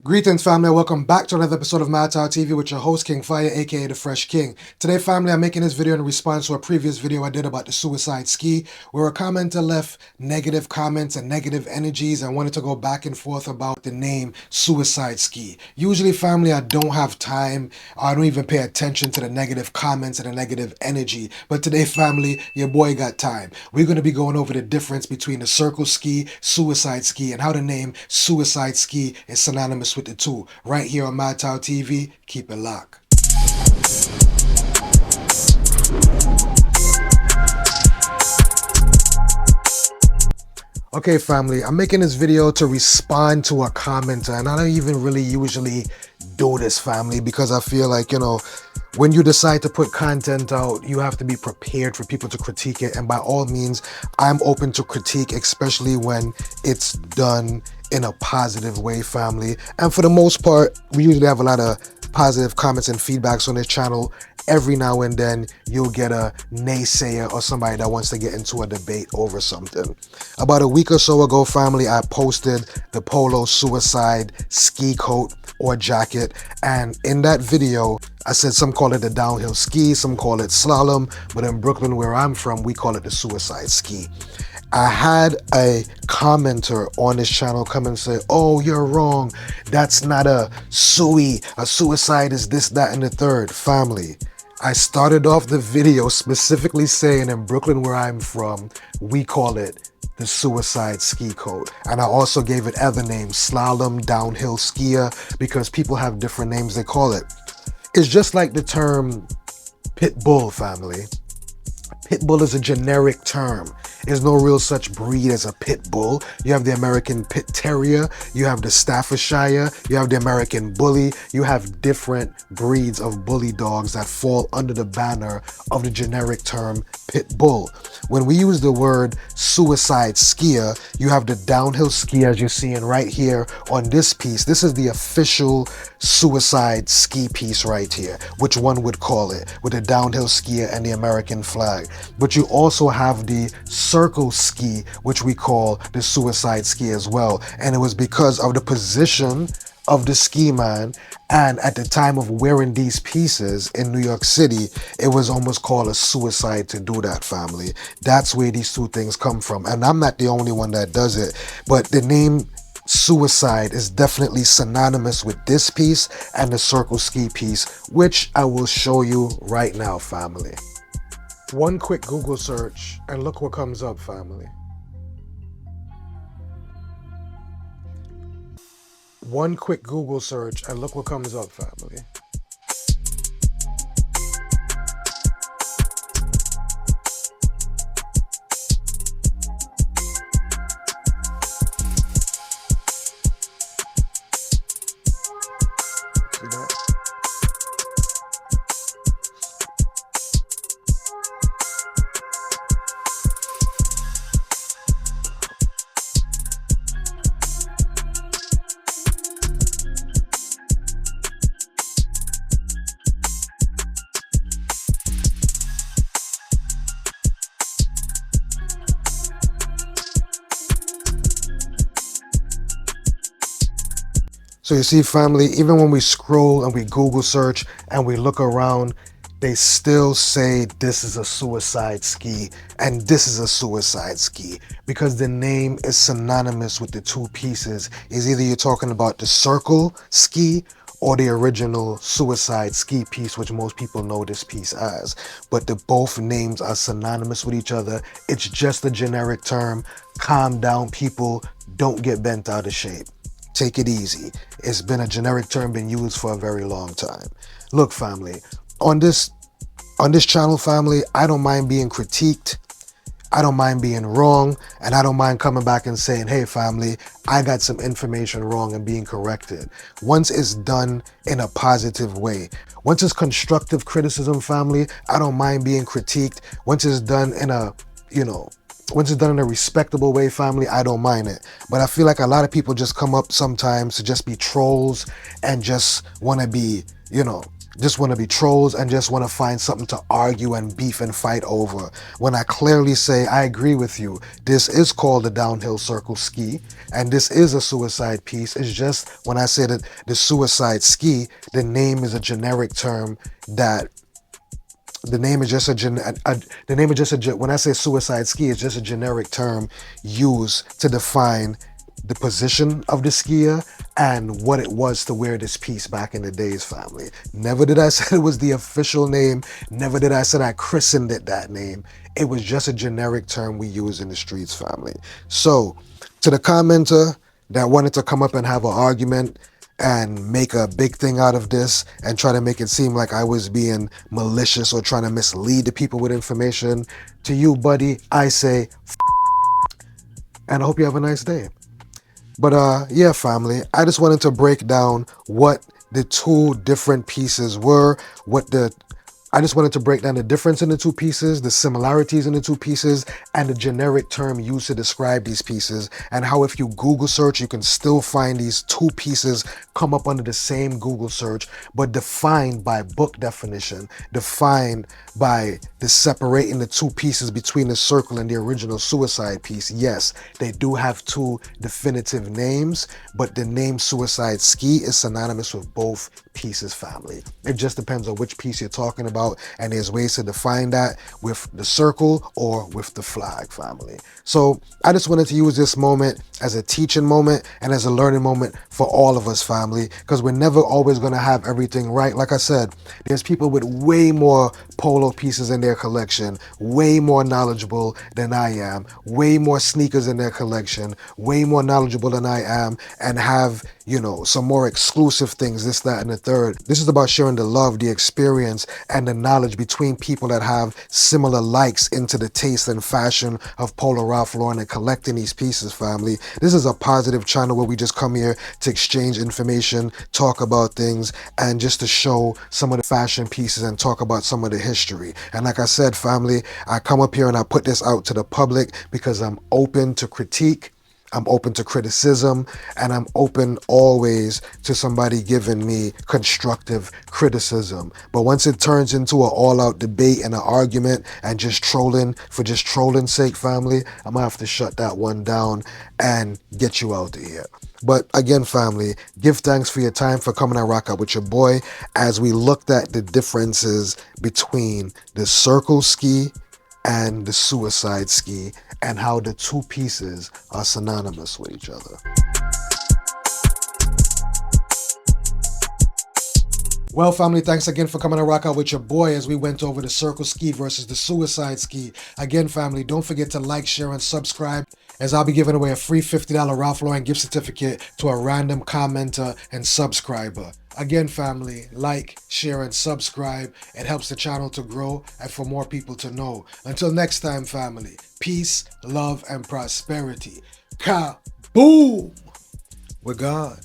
Greetings, family. Welcome back to another episode of Matter TV with your host, King Fire, aka The Fresh King. Today, family, I'm making this video in response to a previous video I did about the suicide ski, where a commenter left negative comments and negative energies and wanted to go back and forth about the name suicide ski. Usually, family, I don't have time. I don't even pay attention to the negative comments and the negative energy. But today, family, your boy got time. We're going to be going over the difference between the circle ski, suicide ski, and how the name suicide ski is synonymous with the two. Right here on MadTow TV, keep it locked. Okay, family, I'm making this video to respond to a commenter, and I don't even really usually do this, family, because I feel like, when you decide to put content out, you have to be prepared for people to critique it. And by all means, I'm open to critique, especially when it's done in a positive way, family. And for the most part, we usually have a lot of positive comments and feedbacks on this channel. Every now and then, you'll get a naysayer or somebody that wants to get into a debate over something. About a week or so ago, family, I posted the Polo suicide ski coat or jacket. And in that video, I said some call it the downhill ski, some call it slalom, but in Brooklyn, where I'm from, we call it the suicide ski. I had a commenter on this channel come and say, "Oh, you're wrong. That's not a sui. A suicide is this, that, and the third." Family, I started off the video specifically saying in Brooklyn, where I'm from, we call it the suicide ski coat. And I also gave it other names, slalom, downhill skier, because people have different names they call it. It's just like the term pit bull, family. Pit bull is a generic term. There's no real such breed as a pit bull. You have the American pit terrier, you have the Staffordshire, you have the American bully. You have different breeds of bully dogs that fall under the banner of the generic term pit bull. When we use the word suicide skier, you have the downhill ski as you're seeing right here on this piece. This is the official suicide ski piece right here, which one would call it, with the downhill skier and the American flag. But you also have the circle ski, which we call the suicide ski as well. And it was because of the position of the ski man, and at the time of wearing these pieces in New York City, it was almost called a suicide to do that, family. That's where these two things come from. And I'm not the only one that does it, but the name suicide is definitely synonymous with this piece and the circle ski piece, which I will show you right now, family. One quick Google search and look what comes up, family. One quick Google search and look what comes up, family. See that? So you see, family, even when we scroll and we Google search and we look around, they still say this is a suicide ski and this is a suicide ski, because the name is synonymous with the two pieces. Is either you're talking about the circle ski or the original suicide ski piece, which most people know this piece as. But the both names are synonymous with each other. It's just a generic term. Calm down, people. Don't get bent out of shape. Take it easy. It's been a generic term, been used for a very long time. Look, family, on this channel, family, I don't mind being critiqued. I don't mind being wrong, and I don't mind coming back and saying, "Hey, family, I got some information wrong," and being corrected. Once it's done in a positive way. Once it's constructive criticism, family, I don't mind being critiqued. Once it's done in a, once it's done in a respectable way, family, I don't mind it. But I feel like a lot of people just come up sometimes to just be trolls and just want to be, just want to be trolls and just want to find something to argue and beef and fight over. When I clearly say, I agree with you, this is called the downhill circle ski, and this is a suicide piece. It's just when I say that the suicide ski, the name is a generic term that the name is just the name is just when I say suicide ski, it's just a generic term used to define the position of the skier and what it was to wear this piece back in the days, family. Never did I say it was the official name. Never did I say I christened it that name. It was just a generic term we use in the streets, family. So, to the commenter that wanted to come up and have an argument and make a big thing out of this and try to make it seem like I was being malicious or trying to mislead the people with information, to you, buddy, I say, and I hope you have a nice day. But yeah, family, I just wanted to break down what the two different pieces were, I just wanted to break down the difference in the two pieces, the similarities in the two pieces, and the generic term used to describe these pieces, and how if you Google search, you can still find these two pieces come up under the same Google search, but defined by book definition, defined by the separating the two pieces between the circle and the original suicide piece. Yes, they do have two definitive names, but the name suicide ski is synonymous with both pieces, family. It just depends on which piece you're talking about, and there's ways to define that with the circle or with the flag, family. So I just wanted to use this moment as a teaching moment and as a learning moment for all of us, family, because we're never always going to have everything right. Like I said, there's people with way more polo pieces in their collection, way more knowledgeable than I am, way more sneakers in their collection, way more knowledgeable than I am, and have, some more exclusive things, this, that, and the third. This is about sharing the love, the experience, and the knowledge between people that have similar likes into the taste and fashion of Polo Ralph Lauren and collecting these pieces, family. This is a positive channel where we just come here to exchange information, talk about things, and just to show some of the fashion pieces and talk about some of the history. And like I said, family, I come up here and I put this out to the public because I'm open to critique, I'm open to criticism, and I'm open always to somebody giving me constructive criticism. But once it turns into an all-out debate and an argument and just trolling for just trolling's sake, family, I'm gonna have to shut that one down and get you out of here. But again, family, give thanks for your time for coming and rock out with your boy as we looked at the differences between the circle ski and the suicide ski, and how the two pieces are synonymous with each other. Well, family, thanks again for coming to rock out with your boy as we went over the circle ski versus the suicide ski. Again, family, don't forget to like, share, and subscribe, as I'll be giving away a free $50 Ralph Lauren gift certificate to a random commenter and subscriber. Again, family, like, share, and subscribe. It helps the channel to grow and for more people to know. Until next time, family, peace, love, and prosperity. Kaboom! We're gone.